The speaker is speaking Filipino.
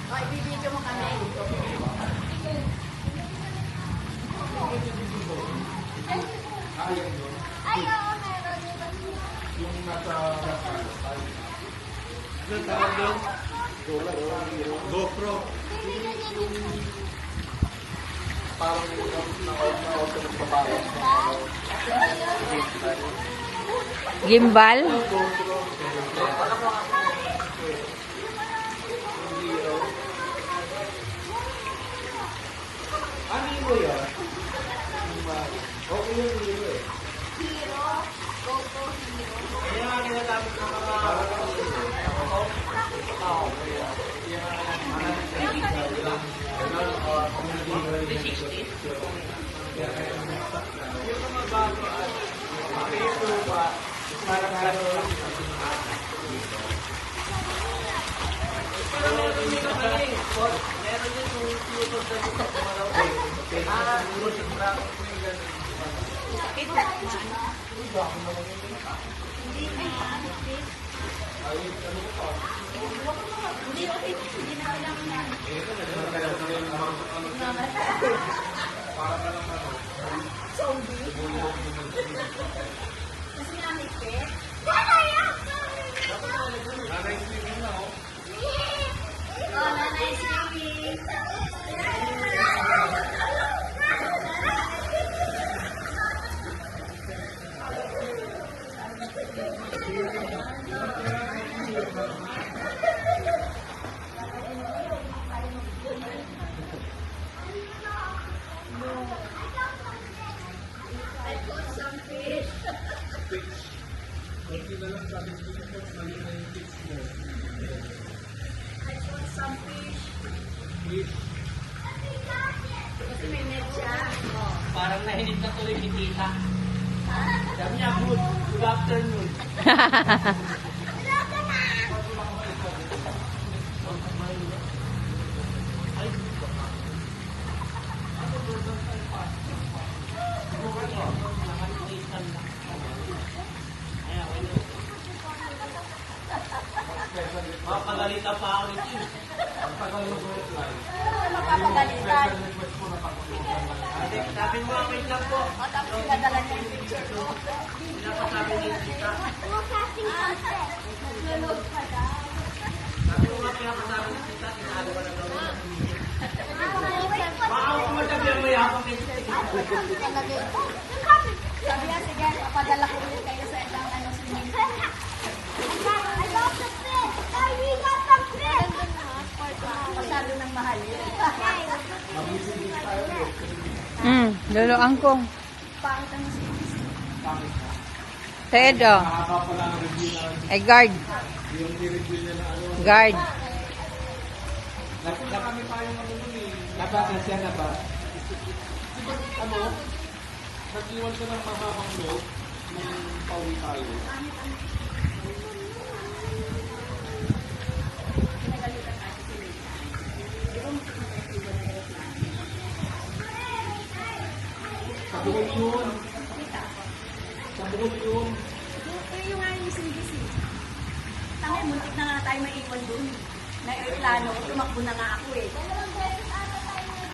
Ay, bibigyan mo kami. Ay, oo, meron. Yung nasa Ano tawag doon? GoPro. parang na-auto ng babae. Gimbal? Ano mo yan? Okay yung hero eh. Hero. GoPro Hero. Kaya nga ginagamit ng mga... Yung mga bago at pero pa para pero meron din kami meron din yung YouTube na dito kumaraw puro sa bravo Kasi namin, Pet. Oh, nanay swimming. I put some fish. I put some fish. Kasi may net siya. Oh. parang nahinig na tuloy ni Tita sabi niya good afternoon Mapagalitan pa ako nito. Mapapagalitan. Sabi mo, wait lang po. O, tapos pinadala niya yung picture ko. Pinapasabi ni Tita. Nagluload ka daw. Sabi mo nga, pinapasabi ni Tita. Tinalo ka na daw. Baka kung madami ang mayabang ni Tita. Sabi nga, sige, papadala ko ulit kayo sa isang swimming pool. I love the fish! I got the fish! Masyado nang mahal yun. Lolo Angkong. Pangit ang CBC. Tedo. Ay, guard. Guard. Kami pa yung ano nun eh. Napakasya na ba? Ano? Nag-iwan ka ng mahabang loob nung pauwi tayo. Sa buhol yun. Sa buhol yun. Yung nga yung CBC. Tangay, muntik na nga tayo maiwan dun. Na aeroplano, tumakbo na nga ako eh.